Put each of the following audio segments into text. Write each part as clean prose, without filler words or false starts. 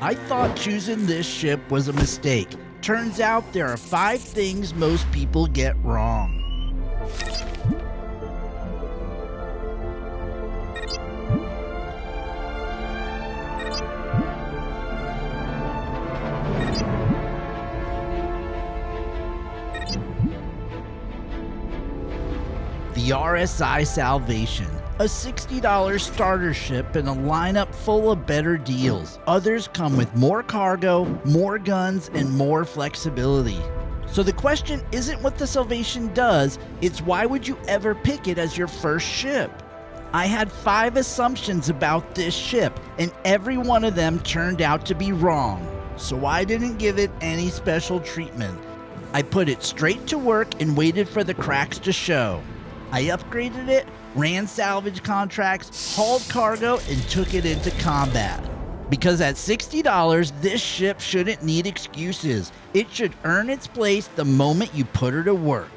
I thought choosing this ship was a mistake. Turns out there are 5 things most people get wrong. The RSI Salvation, a $60 starter ship and a lineup full of better deals. Others come with more cargo, more guns, and more flexibility. So the question isn't what the Salvation does, it's why would you ever pick it as your first ship? I had 5 assumptions about this ship, and every one of them turned out to be wrong. So I didn't give it any special treatment. I put it straight to work and waited for the cracks to show. I upgraded it, ran salvage contracts, hauled cargo, and took it into combat. Because at $60, this ship shouldn't need excuses. It should earn its place the moment you put her to work.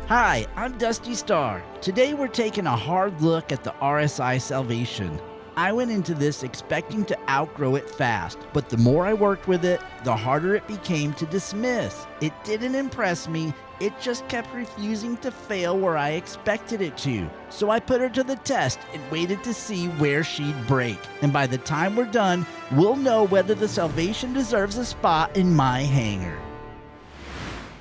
Hi, I'm Dusty Star. Today we're taking a hard look at the RSI Salvation. I went into this expecting to outgrow it fast, but the more I worked with it, the harder it became to dismiss. It didn't impress me, it just kept refusing to fail where I expected it to. So I put her to the test and waited to see where she'd break. And by the time we're done, we'll know whether the Salvation deserves a spot in my hangar.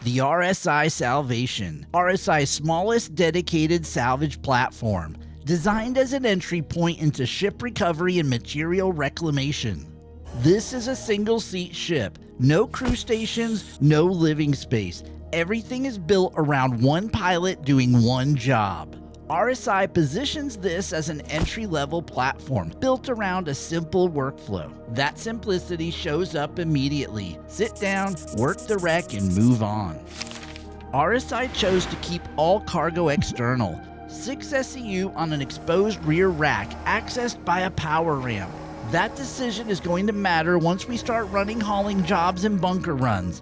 The RSI Salvation, RSI's smallest dedicated salvage platform. Designed as an entry point into ship recovery and material reclamation. This is a single-seat ship. No crew stations, no living space. Everything is built around one pilot doing one job. RSI positions this as an entry-level platform built around a simple workflow. That simplicity shows up immediately. Sit down, work the wreck, and move on. RSI chose to keep all cargo external. 6 SCU on an exposed rear rack, accessed by a power ramp. That decision is going to matter once we start running hauling jobs and bunker runs.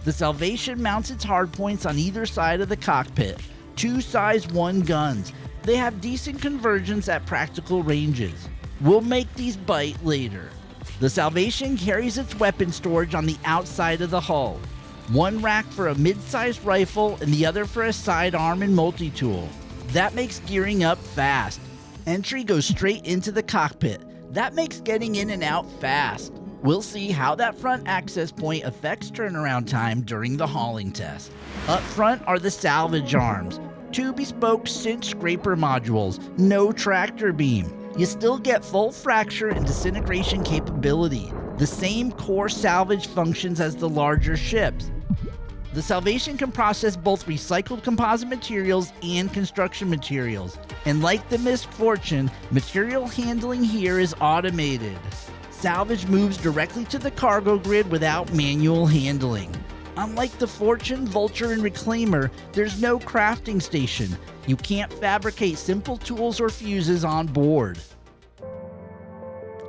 The Salvation mounts its hardpoints on either side of the cockpit. 2 size 1 guns. They have decent convergence at practical ranges. We'll make these bite later. The Salvation carries its weapon storage on the outside of the hull. 1 rack for a mid-sized rifle and the other for a sidearm and multi-tool. That makes gearing up fast. Entry goes straight into the cockpit. That makes getting in and out fast. We'll see how that front access point affects turnaround time during the hauling test. Up front are the salvage arms. 2 bespoke Hart Scraper Modules, no tractor beam. You still get full fracture and disintegration capability. The same core salvage functions as the larger ships. The Salvation can process both recycled composite materials and construction materials. And like the Misfortune, material handling here is automated. Salvage moves directly to the cargo grid without manual handling. Unlike the Fortune, Vulture, and Reclaimer, there's no crafting station. You can't fabricate simple tools or fuses on board.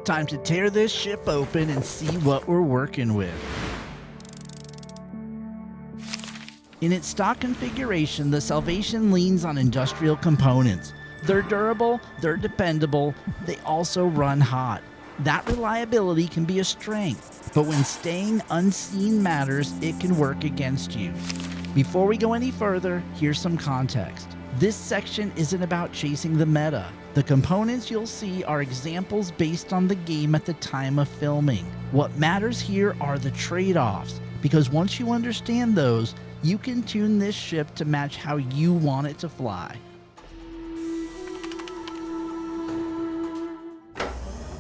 Time to tear this ship open and see what we're working with. In its stock configuration, the Salvation leans on industrial components. They're durable, they're dependable, they also run hot. That reliability can be a strength, but when staying unseen matters, it can work against you. Before we go any further, here's some context. This section isn't about chasing the meta. The components you'll see are examples based on the game at the time of filming. What matters here are the trade-offs, because once you understand those, you can tune this ship to match how you want it to fly.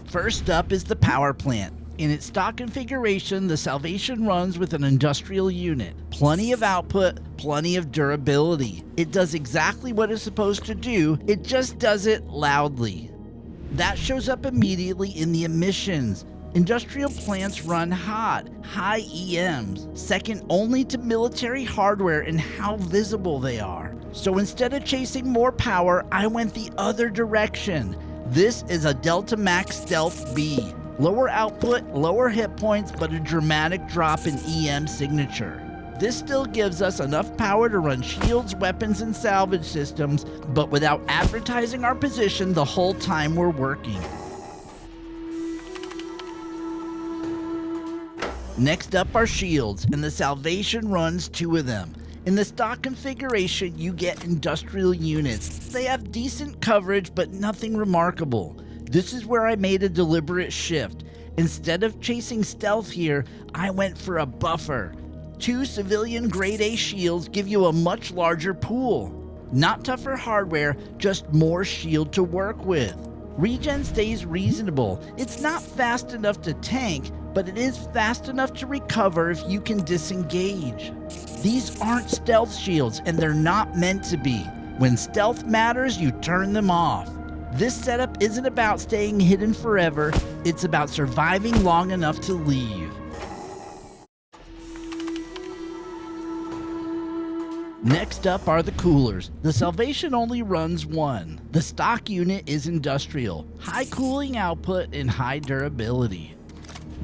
First up is the power plant. In its stock configuration, the Salvation runs with an industrial unit. Plenty of output, plenty of durability. It does exactly what it's supposed to do, it just does it loudly. That shows up immediately in the emissions. Industrial plants run hot, high EMs, second only to military hardware in how visible they are. So instead of chasing more power, I went the other direction. This is a Delta Max Stealth B. Lower output, lower hit points, but a dramatic drop in EM signature. This still gives us enough power to run shields, weapons, and salvage systems, but without advertising our position the whole time we're working. Next up are shields, and the Salvation runs 2 of them. In the stock configuration, you get industrial units. They have decent coverage, but nothing remarkable. This is where I made a deliberate shift. Instead of chasing stealth here, I went for a buffer. 2 civilian grade A shields give you a much larger pool. Not tougher hardware, just more shield to work with. Regen stays reasonable. It's not fast enough to tank, but it is fast enough to recover if you can disengage. These aren't stealth shields, and they're not meant to be. When stealth matters, you turn them off. This setup isn't about staying hidden forever, it's about surviving long enough to leave. Next up are the coolers. The Salvation only runs 1. The stock unit is industrial, high cooling output and high durability.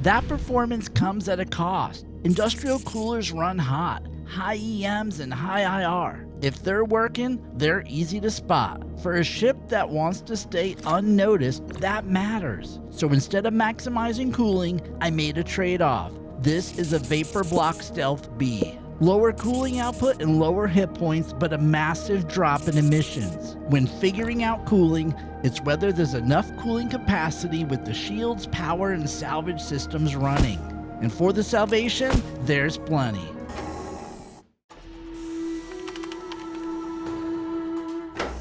That performance comes at a cost. Industrial coolers run hot, high EMs and high IR. If they're working, they're easy to spot. For a ship that wants to stay unnoticed, that matters. So instead of maximizing cooling, I made a trade-off. This is a Vapor Block Stealth B. Lower cooling output and lower hit points, but a massive drop in emissions. When figuring out cooling, it's whether there's enough cooling capacity with the shields, power, and salvage systems running. And for the Salvation, there's plenty.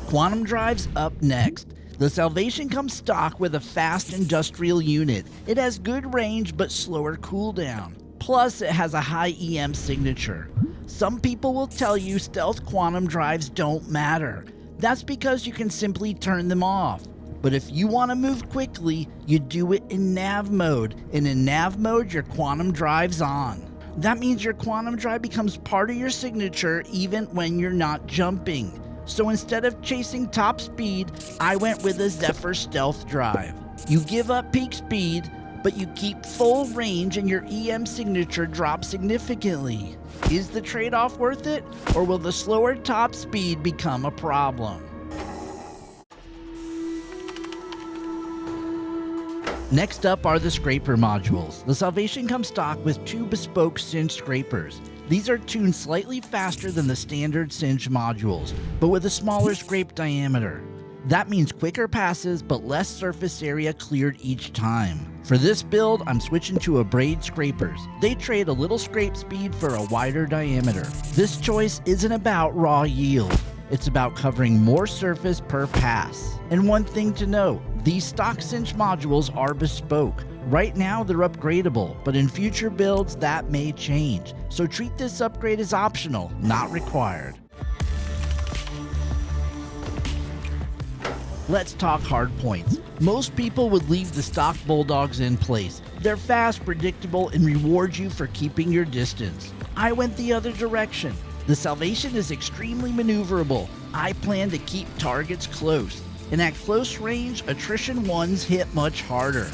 Quantum drives up next. The Salvation comes stock with a fast industrial unit. It has good range but slower cooldown. Plus, it has a high EM signature. Some people will tell you stealth quantum drives don't matter. That's because you can simply turn them off. But if you want to move quickly, you do it in nav mode. And in nav mode, your quantum drive's on. That means your quantum drive becomes part of your signature even when you're not jumping. So instead of chasing top speed, I went with a Zephyr stealth drive. You give up peak speed, but you keep full range and your EM signature drops significantly. Is the trade-off worth it, or will the slower top speed become a problem? Next up are the Scraper Modules. The Salvation comes stock with 2 bespoke cinch scrapers. These are tuned slightly faster than the standard cinch modules, but with a smaller scrape diameter. That means quicker passes, but less surface area cleared each time. For this build, I'm switching to Abrade scrapers. They trade a little scrape speed for a wider diameter. This choice isn't about raw yield. It's about covering more surface per pass. And one thing to note, these stock cinch modules are bespoke. Right now they're upgradable, but in future builds that may change. So treat this upgrade as optional, not required. Let's talk hardpoints. Most people would leave the stock bulldogs in place. They're fast, predictable, and reward you for keeping your distance. I went the other direction. The Salvation is extremely maneuverable. I plan to keep targets close. And at close range, attrition ones hit much harder.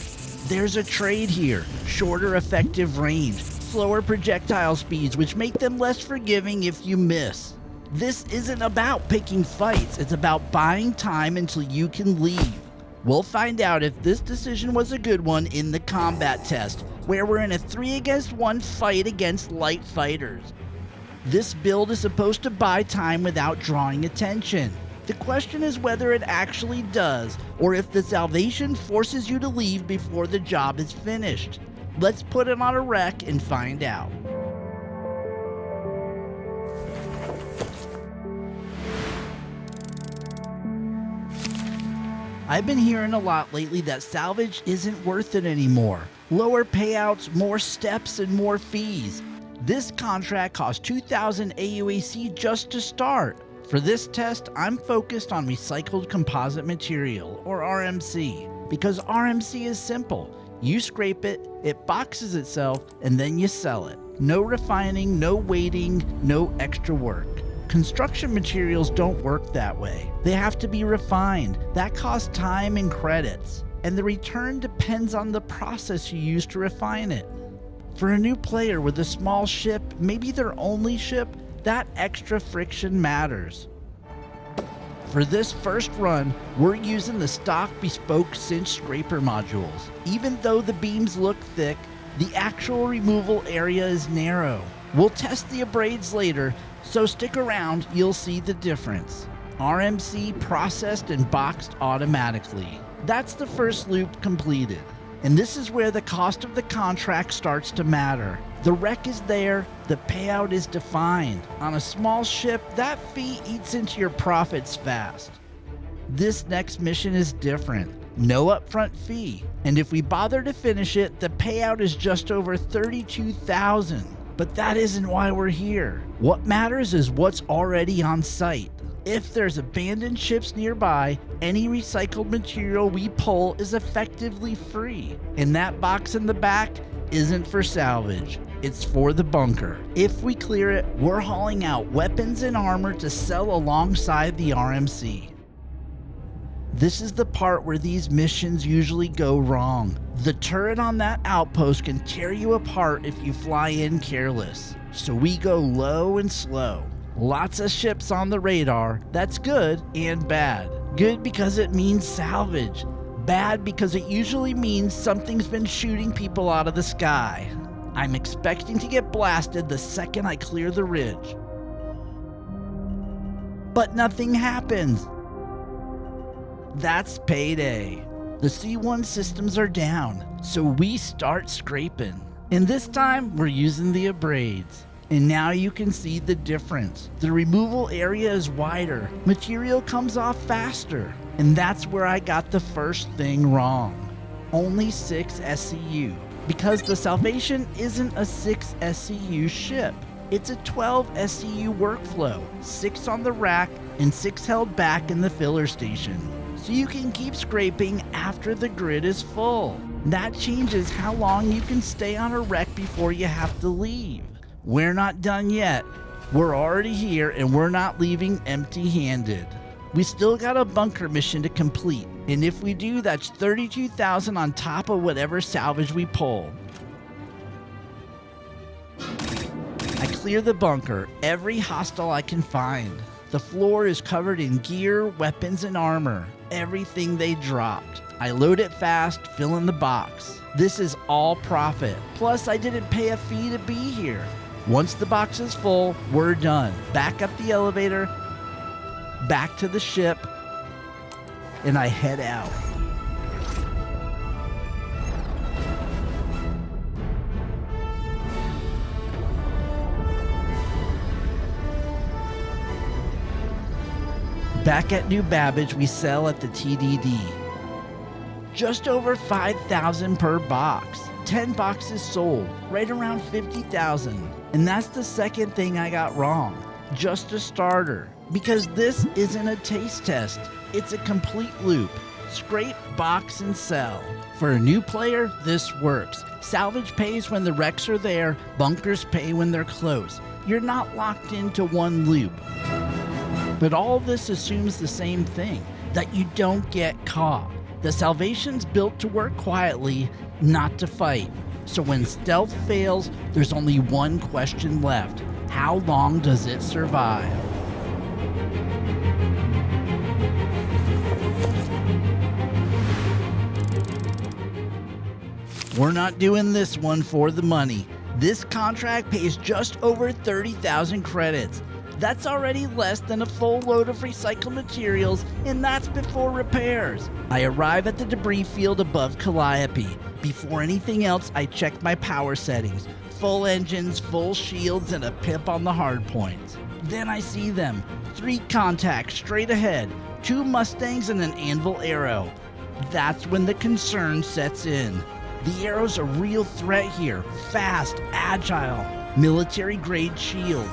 There's a trade here. Shorter effective range, slower projectile speeds, which make them less forgiving if you miss. This isn't about picking fights, it's about buying time until you can leave. We'll find out if this decision was a good one in the combat test, where we're in a 3-against-1 fight against light fighters. This build is supposed to buy time without drawing attention. The question is whether it actually does, or if the Salvation forces you to leave before the job is finished. Let's put it on a rec and find out. I've been hearing a lot lately that salvage isn't worth it anymore. Lower payouts, more steps, and more fees. This contract cost 2,000 AUAC just to start. For this test, I'm focused on recycled composite material, or RMC, because RMC is simple. You scrape it, it boxes itself, and then you sell it. No refining, no waiting, no extra work. Construction materials don't work that way. They have to be refined. That costs time and credits. And the return depends on the process you use to refine it. For a new player with a small ship, maybe their only ship, that extra friction matters. For this first run, we're using the stock bespoke cinch scraper modules. Even though the beams look thick, the actual removal area is narrow. We'll test the abrades later, so stick around, you'll see the difference. RMC processed and boxed automatically. That's the first loop completed. And this is where the cost of the contract starts to matter. The wreck is there, the payout is defined. On a small ship, that fee eats into your profits fast. This next mission is different. No upfront fee. And if we bother to finish it, the payout is just over $32,000. But that isn't why we're here. What matters is what's already on site. If there's abandoned ships nearby, any recycled material we pull is effectively free. And that box in the back isn't for salvage, it's for the bunker. If we clear it, we're hauling out weapons and armor to sell alongside the RMC. This is the part where these missions usually go wrong. The turret on that outpost can tear you apart if you fly in careless. So we go low and slow. Lots of ships on the radar. That's good and bad. Good because it means salvage. Bad because it usually means something's been shooting people out of the sky. I'm expecting to get blasted the second I clear the ridge. But nothing happens. That's payday. The C1 systems are down, so we start scraping. And this time, we're using the abrades. And now you can see the difference. The removal area is wider, material comes off faster. And that's where I got the first thing wrong. Only 6 SCU. Because the Salvation isn't a 6 SCU ship. It's a 12 SCU workflow, 6 on the rack and 6 held back in the filler station. So you can keep scraping after the grid is full. That changes how long you can stay on a wreck before you have to leave. We're not done yet. We're already here and we're not leaving empty-handed. We still got a bunker mission to complete, and if we do, that's $32,000 on top of whatever salvage we pull. I clear the bunker, every hostile I can find. The floor is covered in gear, weapons, and armor. Everything they dropped. I load it fast, fill in the box. This is all profit. Plus, I didn't pay a fee to be here. Once the box is full, we're done. Back up the elevator, back to the ship, and I head out. Back at New Babbage, we sell at the TDD. Just over $5,000 per box. 10 boxes sold, right around $50,000. And that's the second thing I got wrong. Just a starter. Because this isn't a taste test. It's a complete loop. Scrape, box, and sell. For a new player, this works. Salvage pays when the wrecks are there, bunkers pay when they're close. You're not locked into one loop. But all this assumes the same thing, that you don't get caught. The Salvation's built to work quietly, not to fight. So when stealth fails, there's only one question left. How long does it survive? We're not doing this one for the money. This contract pays just over 30,000 credits. That's already less than a full load of recycled materials, and that's before repairs. I arrive at the debris field above Calliope. Before anything else, I check my power settings. Full engines, full shields, and a pip on the hardpoints. Then I see them. 3 contacts straight ahead. 2 Mustangs and an Anvil Arrow. That's when the concern sets in. The Arrow's a real threat here. Fast, agile, military-grade shields.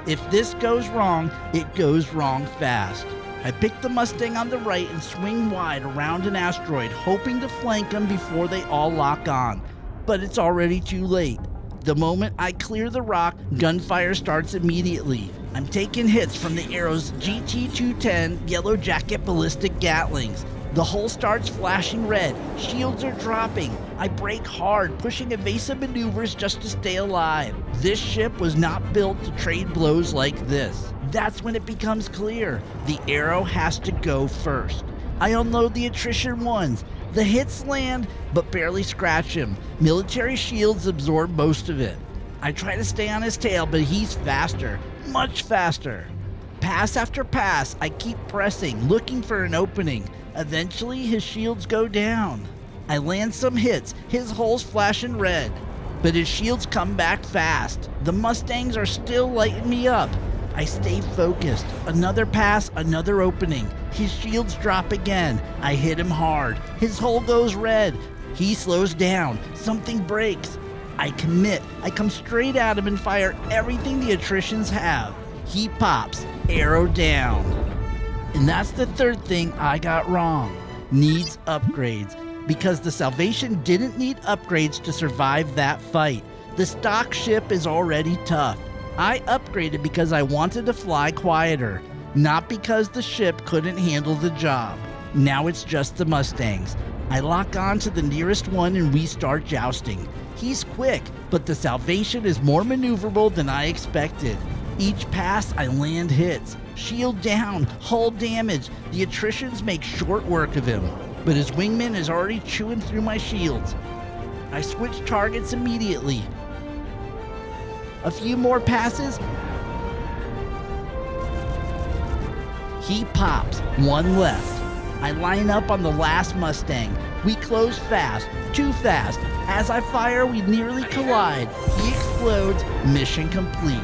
If this goes wrong, it goes wrong fast. I pick the Mustang on the right and swing wide around an asteroid, hoping to flank them before they all lock on. But it's already too late. The moment I clear the rock, gunfire starts immediately. I'm taking hits from the Arrow's GT-210 Yellow Jacket ballistic Gatlings. The hull starts flashing red. Shields are dropping. I brake hard, pushing evasive maneuvers just to stay alive. This ship was not built to trade blows like this. That's when it becomes clear. The arrow has to go first. I unload the attrition ones. The hits land, but barely scratch him. Military shields absorb most of it. I try to stay on his tail, but he's faster. Much faster. Pass after pass, I keep pressing, looking for an opening. Eventually, his shields go down. I land some hits, his hull's flashing red. But his shields come back fast. The Mustangs are still lighting me up. I stay focused. Another pass, another opening. His shields drop again. I hit him hard. His hull goes red. He slows down. Something breaks. I commit. I come straight at him and fire everything the attritions have. He pops. Arrow down. And that's the third thing I got wrong. Needs upgrades. Because the Salvation didn't need upgrades to survive that fight. The stock ship is already tough. I upgraded because I wanted to fly quieter, not because the ship couldn't handle the job. Now it's just the Mustangs. I lock on to the nearest one and we start jousting. He's quick, but the Salvation is more maneuverable than I expected. Each pass I land hits. Shield down, hull damage. The attritions make short work of him, but his wingman is already chewing through my shields. I switch targets immediately. A few more passes. He pops. One left. I line up on the last Mustang. We close fast. Too fast. As I fire, we nearly collide. He explodes. Mission complete.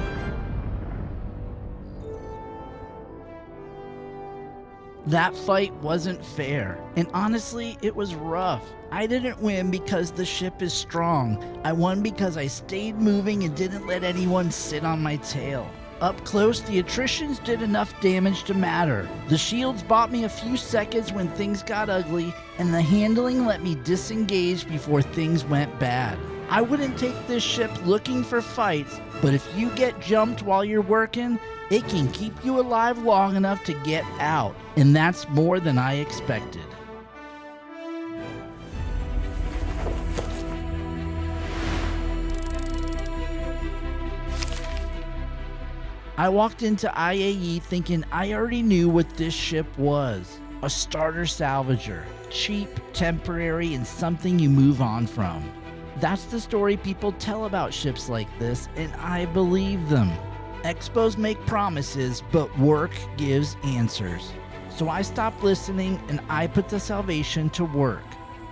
That fight wasn't fair, and honestly, it was rough. I didn't win because the ship is strong. I won because I stayed moving and didn't let anyone sit on my tail. Up close, the attritions did enough damage to matter. The shields bought me a few seconds when things got ugly, and the handling let me disengage before things went bad. I wouldn't take this ship looking for fights, but if you get jumped while you're working, it can keep you alive long enough to get out, and that's more than I expected. I walked into IAE thinking I already knew what this ship was. A starter salvager, cheap, temporary, and something you move on from. That's the story people tell about ships like this, and I believe them. Expos make promises, but work gives answers. So I stopped listening and I put the Salvation to work.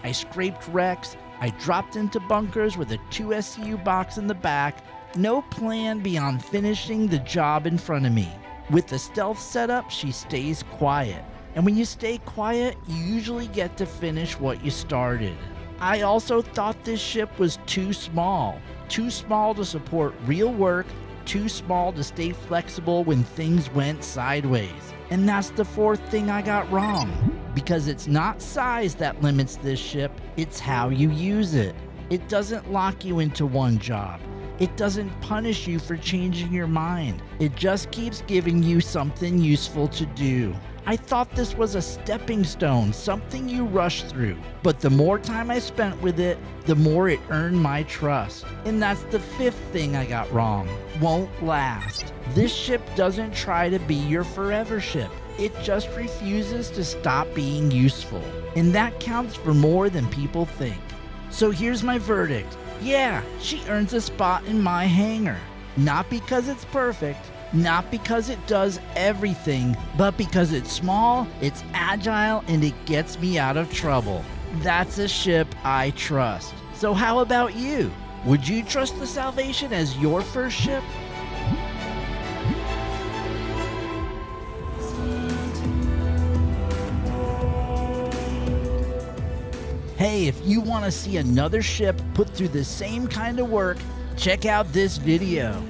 I scraped wrecks, I dropped into bunkers with a 2 SCU box in the back, no plan beyond finishing the job in front of me. With the stealth setup, she stays quiet. And when you stay quiet, you usually get to finish what you started. I also thought this ship was too small to support real work, too small to stay flexible when things went sideways. And that's the fourth thing I got wrong. Because it's not size that limits this ship, it's how you use it. It doesn't lock you into one job. It doesn't punish you for changing your mind. It just keeps giving you something useful to do. I thought this was a stepping stone, something you rush through. But the more time I spent with it, the more it earned my trust. And that's the fifth thing I got wrong. Won't last. This ship doesn't try to be your forever ship. It just refuses to stop being useful. And that counts for more than people think. So here's my verdict. Yeah, she earns a spot in my hangar. Not because it's perfect, not because it does everything, but because it's small, it's agile, and it gets me out of trouble. That's a ship I trust. So how about you? Would you trust the Salvation as your first ship? Hey, if you want to see another ship put through the same kind of work, check out this video.